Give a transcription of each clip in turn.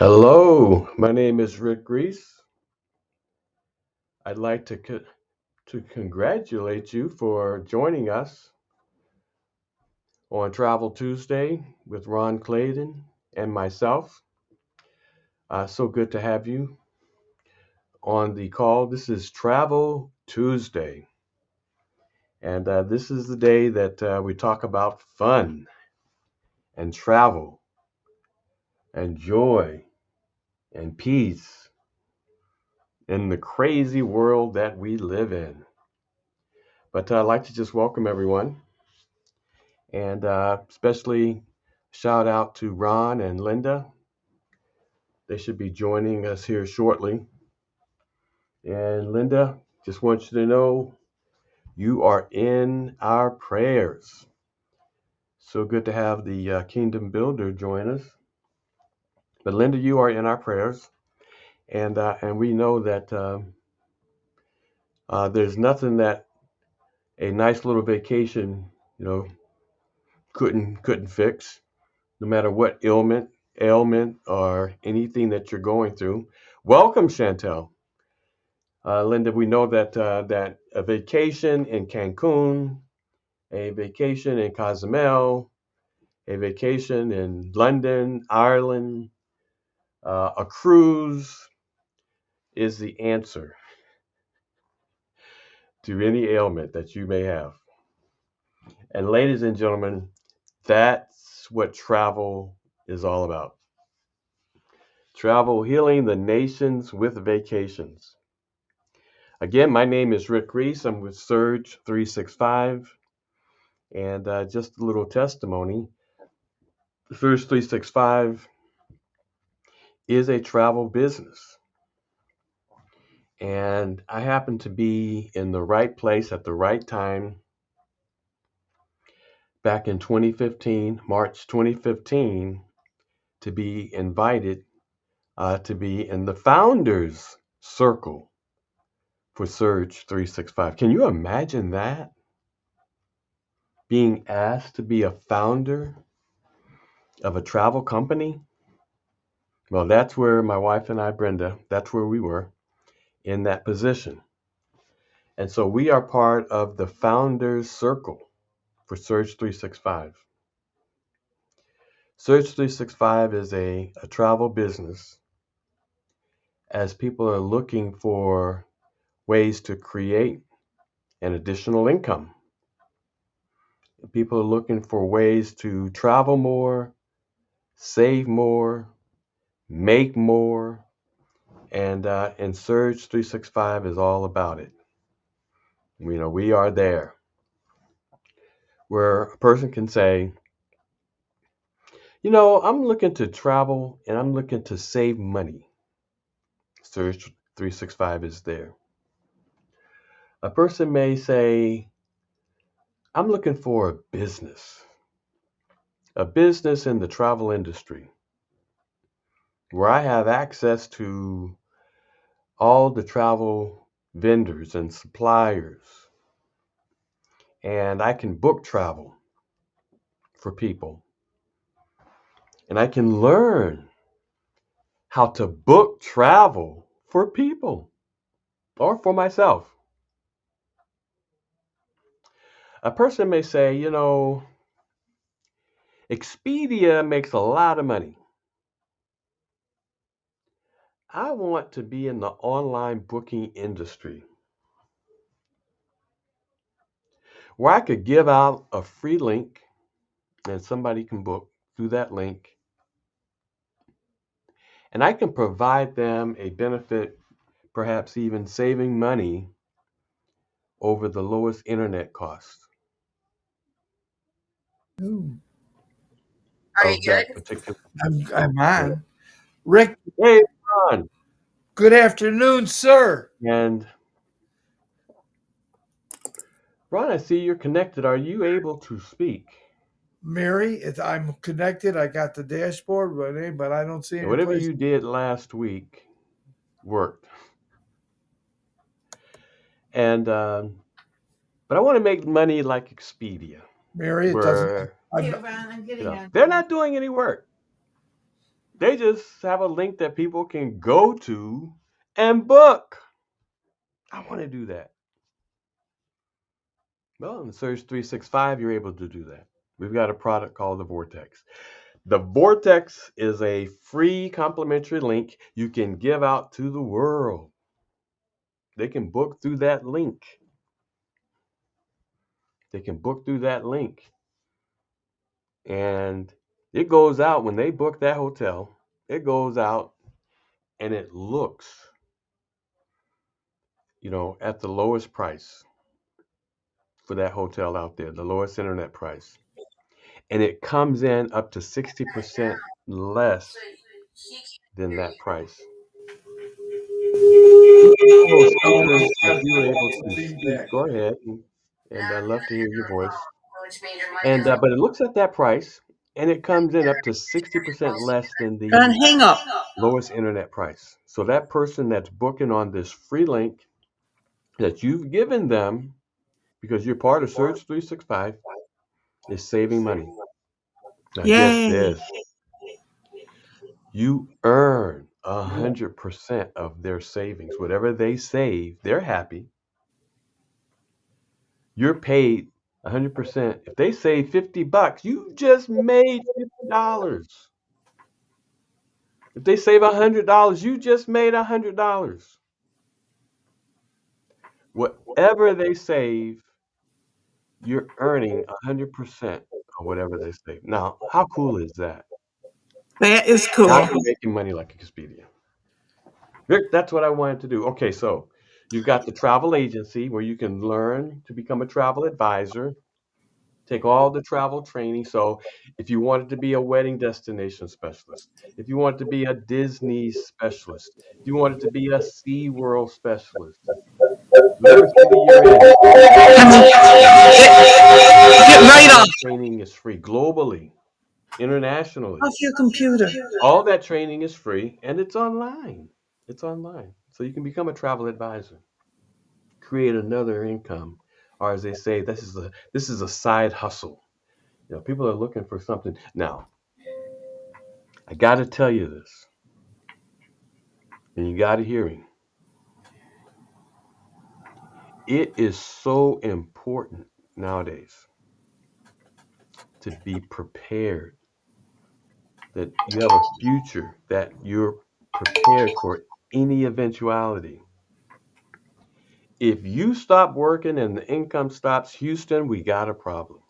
Hello, my name is Rick Reese. I'd like to congratulate you for joining us on Travel Tuesday with Ron Clayton and myself. So good to have you on the call. This is Travel Tuesday, and this is the day that we talk about fun and travel and joy and peace in the crazy world that we live in. But I'd like to just welcome everyone. And especially shout out to Ron and Linda. They should be joining us here shortly. And Linda, just want you to know you are in our prayers. So good to have the Kingdom Builder join us. But Linda, you are in our prayers, and we know that there's nothing that a nice little vacation, you know, couldn't fix, no matter what ailment, or anything that you're going through. Welcome, Chantel. Linda, we know that a vacation in Cancun, a vacation in Cozumel, a vacation in London, Ireland, a cruise is the answer to any ailment that you may have. And ladies and gentlemen, that's what travel is all about. Travel healing the nations with vacations. Again, my name is Rick Reese. I'm with Surge 365. And just a little testimony. Surge 365 is a travel business. And I happen to be in the right place at the right time back in 2015, March 2015, to be invited to be in the founders circle for Surge 365. Can you imagine that? Being asked to be a founder of a travel company? Well, that's where my wife and I, Brenda, that's where we were in that position. And so we are part of the founders circle for Surge 365. Surge 365 is a travel business as people are looking for ways to create an additional income. People are looking for ways to travel more, save more, make more, and Surge 365 is all about it. We are there where a person can say, I'm looking to travel and I'm looking to save money. Surge 365 is there. A person may say, I'm looking for a business in the travel industry where I have access to all the travel vendors and suppliers, and I can book travel for people, and I can learn how to book travel for people or for myself. A person may say, Expedia makes a lot of money. I want to be in the online booking industry where I could give out a free link and somebody can book through that link. And I can provide them a benefit, perhaps even saving money over the lowest internet cost Ooh, Are you of that good? particular I'm software. on. Rick, Hey, Ron. good afternoon, sir. And Ron, I see you're connected. Are you able to speak? Mary, I'm connected. I got the dashboard, but I don't see And any whatever place. you did last week worked. And but I want to make money like Expedia, Mary, it doesn't. where I'm, Here, Ron, I'm getting on. they're not doing any work. They just have a link that people can go to and book. I want to do that. Well, in Surge 365, you're able to do that. We've got a product called the Vortex. The Vortex is a free complimentary link you can give out to the world. They can book through that link. They can book through that link. And it goes out when they book that hotel. It goes out and it looks, at the lowest price for that hotel out there, the lowest internet price. And it comes in up to 60% less than that price. Each one of those features, if you were able to speak, Feedback. go ahead, and I'd love to hear your voice. And but it looks at that price, and it comes in up to 60% less than Ron, the hang up. lowest internet price. So that person that's booking on this free link that you've given them because you're part of Surge 365 is saving money. Now get Yay. this. You earn 100% of their savings. Whatever they save, they're happy. You're paid 100%. If they save $50, you just made $50. If they save $100, you just made $100. Whatever they save, you're earning 100% of whatever they save. Now, how cool is that? That is Now cool. you're making money like Expedia. Rick, that's what I wanted to do. Okay, so you've got the travel agency where you can learn to become a travel advisor, take all the travel training. So if you wanted to be a wedding destination specialist, if you wanted to be a Disney specialist, if you wanted to be a SeaWorld specialist, whatever city you're in, Get right all off. that training is free globally, internationally. Off your computer. All that training is free and it's online. It's online. So you can become a travel advisor, create another income, or as they say, this is a side hustle. People are looking for something. Now, I got to tell you this, and you got to hear me. It is so important nowadays to be prepared, that you have a future, that you're prepared for any eventuality. If you stop working and the income stops, Houston, we got a problem.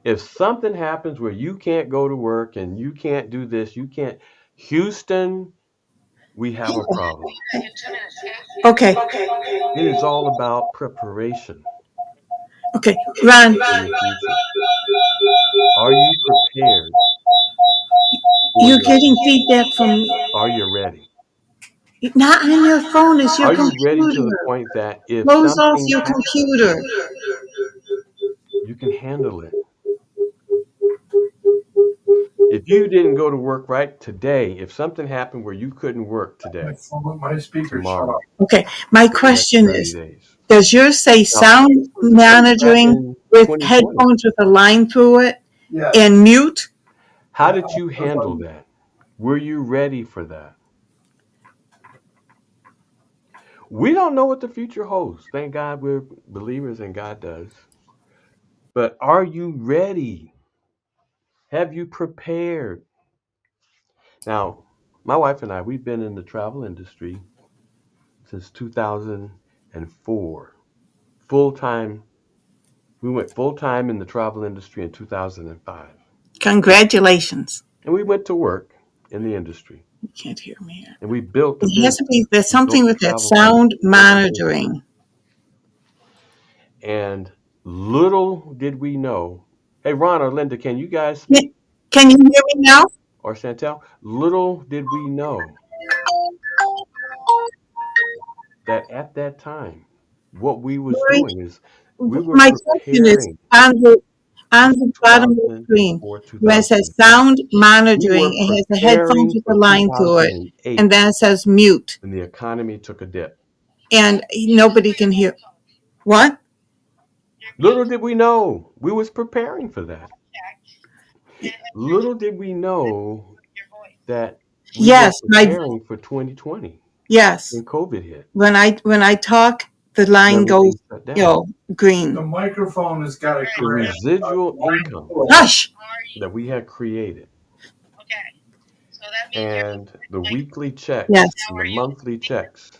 If something happens where you can't go to work and you can't do this, you can't, Houston, we have a problem. Okay. It is all about preparation Okay. Ron, for your future. Are you prepared for you're your getting future? feedback from me. Are you ready? Not on your phone, it's your Are you ready to the computer. point that if Close off something your happens, computer. you can handle it? If you didn't go to work right today, if something happened where you couldn't work My today, phone, my speaker shut tomorrow, off. Okay. My the next question 30 is, days. does yours say Now, sound this was great back monitoring in with 2020. headphones with a line through it Yes. and mute? How did you handle that? Were you ready for that? We don't know what the future holds. Thank God we're believers and God does. But are you ready? Have you prepared? Now, my wife and I, we've been in the travel industry since 2004. Full time. We went full time in the travel industry in 2005. Congratulations. And we went to work in the industry. You can't hear me here. And we built a It has to business. be, there's We built something a with that travel company. sound We built a business. monitoring. And little did we know. Hey, Ron or Linda, can you guys Can speak? can you hear me now? Or Chantel? Little did we know that at that time, what we was Marie? doing is we were My question is preparing. on This is the bottom of the screen 2004, where it says 2005. sound We monitoring, were it has the headphones preparing with for the line to it, and 2008 then it says mute, when the economy took a dip. and nobody can hear. What? Little did we know we was preparing for that. Little did we know that we were Yes, preparing for 2020 yes. when COVID hit When I talk, the and line everything goes, shut down. The green. microphone has got a The grant. residual income Hush. that we had created and the weekly Yes, checks and the monthly checks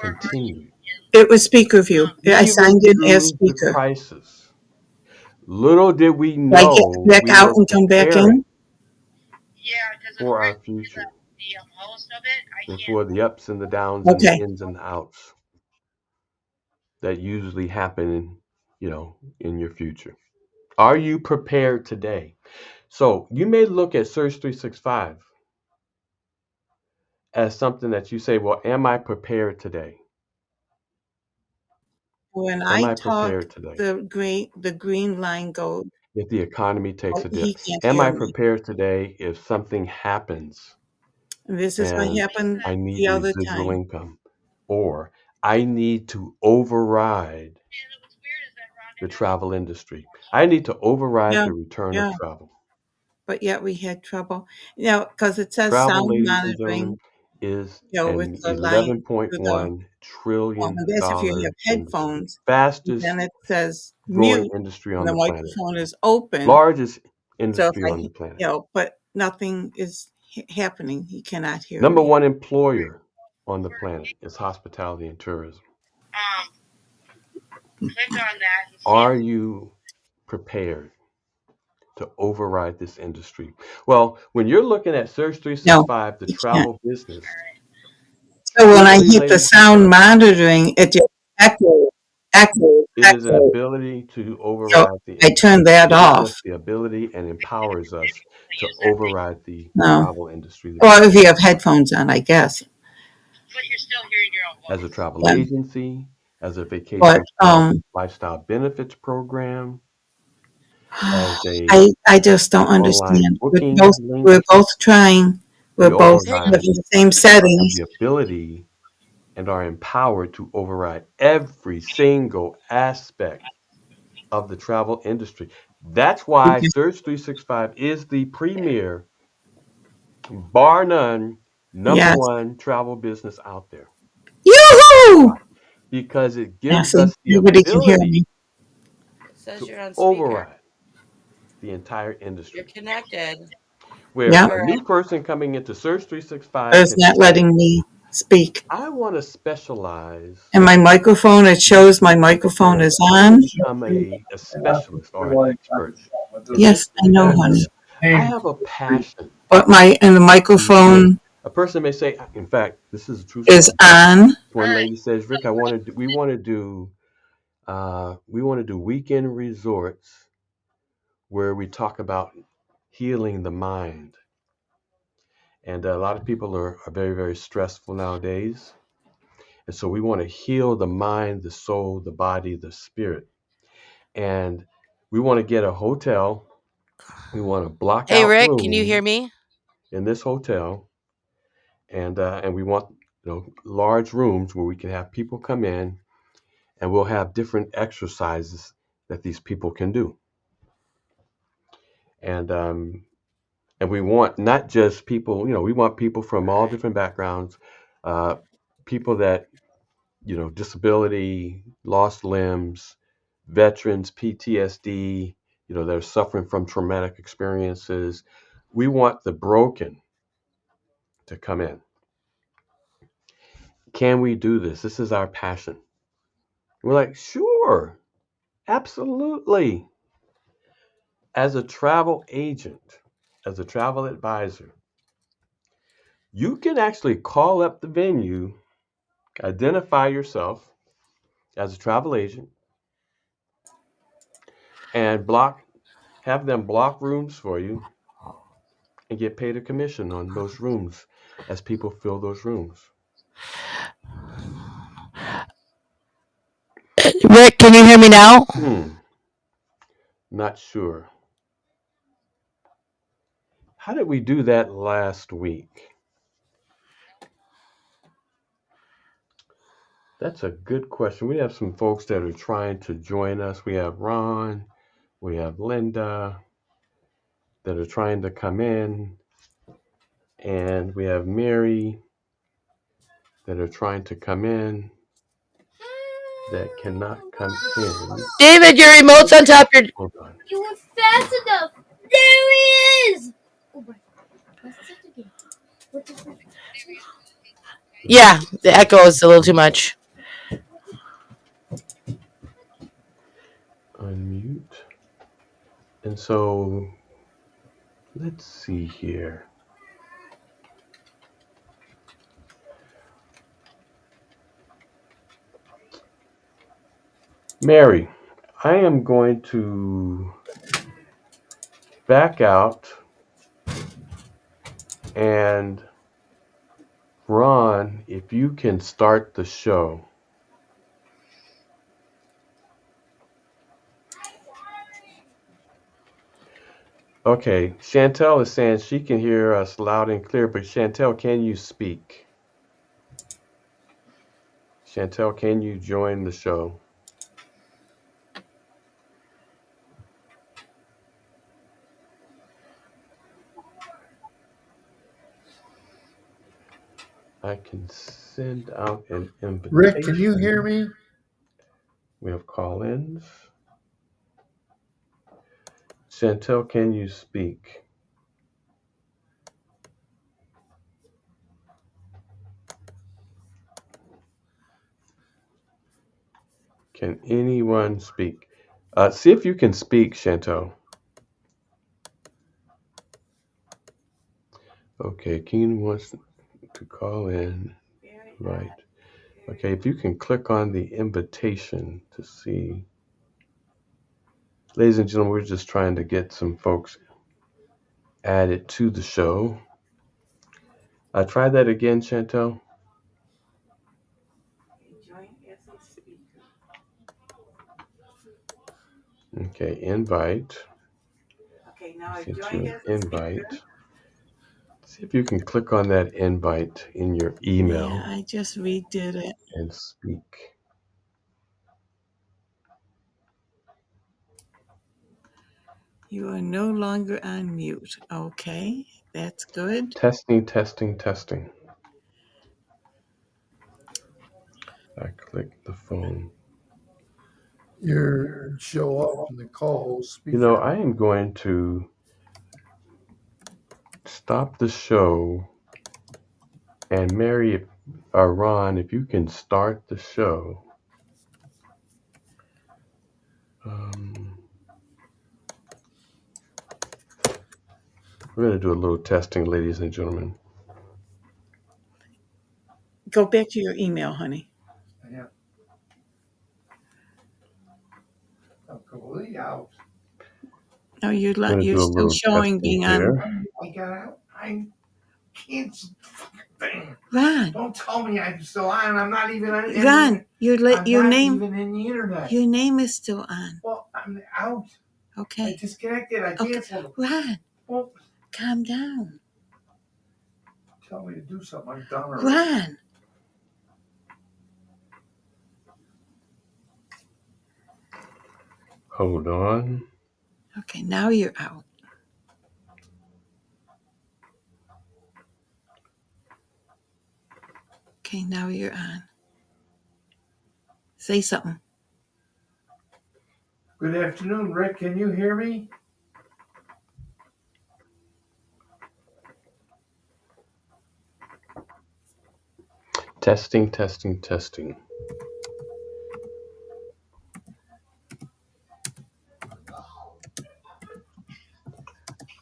continued, it was speaker view. I even signed in as through the speaker. crisis. Little did we Do I get know back we out were and come back preparing in? for our future and for the ups and the downs and the Okay. ins and the outs that usually happen, in your future. Are you prepared today? So you may look at Search 365 as something that you say, well, am I prepared today? When Am I I talk, prepared today? the green line goes. If the economy takes Oh, a dip, he can't am hear I me. prepared today if something happens And this is what and happened I need the other residual time. income? Or I need to override the travel industry. I need to override Yeah, the return of yeah. travel. But yet we had trouble. Because it says Travel, sound ladies and gentlemen, monitoring, is with an the line through the. $11.1 trillion And that's if you have industry, headphones. fastest Then it says growing mute, industry and on the the planet, microphone is open. largest So if industry on I, the planet, but nothing is happening. He cannot hear number me. one employer on the planet is hospitality and tourism. Are you prepared to override this industry? Well, when you're looking at Search No, 365, the he can't. travel business, So when I truly, hit the ladies and sound gentlemen, monitoring, it just echoes, echoes, it is an echoes. ability to So override the I turned industry. that It gives off. us the ability and empowers us to override the No. travel industry, the Or if business you of have travel. headphones on, I guess. As a travel Yeah. agency, as a But vacation club lifestyle benefits program, as a I just don't online understand. booking We're link, both trying. We're we both override, having the same have settings. the ability and are empowered to override every single aspect of the travel industry. That's why Search 365 is the premier, bar none, number Yes. one travel business out there. Yoo-hoo! Why? Because it Yeah, gives see, us the nobody can hear ability me. It says to you're on speaker. override the entire You're industry. connected. Where Yeah. a Or new person coming into Search 365 It's can not say, letting me speak. I want to specialize. And my microphone, it You shows my say, microphone is I want to on. become a specialist or an expert in this Yes, I know, particular honey. area. I have a passion. But the And again, microphone a person may say, in fact, this is a true is story. on. One lady says, Rick, we want to do weekend resorts where we talk about healing the mind. And a lot of people are very, very stressful nowadays. And so we want to heal the mind, the soul, the body, the spirit. And we want to get a hotel. We want to block hey, out Rick, can you hear rooms me? in this hotel. And we want large rooms where we can have people come in and we'll have different exercises that these people can do. And we want not just people, we want people from all different backgrounds, uh, people that, disability, lost limbs, veterans, PTSD, they're suffering from traumatic experiences. We want the broken to come in. Can we do this? This is our passion. We're like, sure, absolutely. As a travel agent, as a travel advisor, you can actually call up the venue, identify yourself as a travel agent, and have them block rooms for you and get paid a commission on those rooms as people fill those rooms. Rick, can you hear me now? Hmm, not sure. How did we do that last week? That's a good question. We have some folks that are trying to join us. We have Ron, we have Linda, that are trying to come in, and we have Mary that are trying to come in that cannot come in. David, your remote's on top of your. Hold on. You were fast enough. There he is. Oh my. Let's do it again. What the frick? Yeah, the echo is a little too much. Unmute. And so let's see here. Mary, I am going to back out, and Ron, if you can start the show. Okay, Chantel is saying she can hear us loud and clear, but Chantel, can you speak? Chantel, can you join the show? I can send out an invitation. Rick, can you hear me? We have call-ins. Chantel, can you speak? Can anyone speak? See if you can speak, Chantel. Okay, Keen wants to call in. Right. Okay, if you can click on the invitation to see. Ladies and gentlemen, we're just trying to get some folks added to the show. Try that again, Chantel. Okay, invite. Okay, now I've Sent joined you an as a invite. speaker. See if you can click on that invite in your email Yeah, I just redid it. and speak. You are no longer on mute. Okay, that's good. Testing, testing, testing. I clicked the phone. You show up in the co-host speaker. You know, I am going to stop the show, and Mary, Ron, if you can start the show. We're going to do a little testing, ladies and gentlemen. Go back to your email, honey. Yeah. I'm completely out. No, you're We're going to do a still little showing testing being on. here. I got out. I can't. Thing. Ron, Don't tell me I'm still on. I'm not even on. Ron, your name. Even in the internet. Your name is still on. Well, I'm out. Okay. I disconnected. I canceled. Ron, well, calm down. Tell me to do something. I'm done already. Ron. Hold on. Okay, now you're out. Okay, now you're on. Say something. Good afternoon, Rick. Can you hear me? Testing, testing, testing.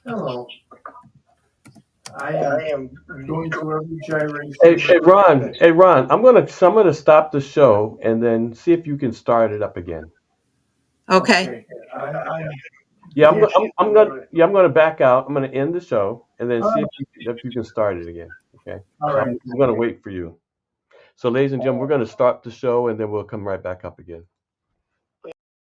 Hello. I am going through every gyration. Hey, Ron. I'm gonna stop the show and then see if you can start it up again. Okay. Yeah, I'm gonna back out. I'm gonna end the show and then see if you can start it again. Okay. All right. I'm gonna wait for you. So, ladies and gentlemen, we're gonna start the show and then we'll come right back up again.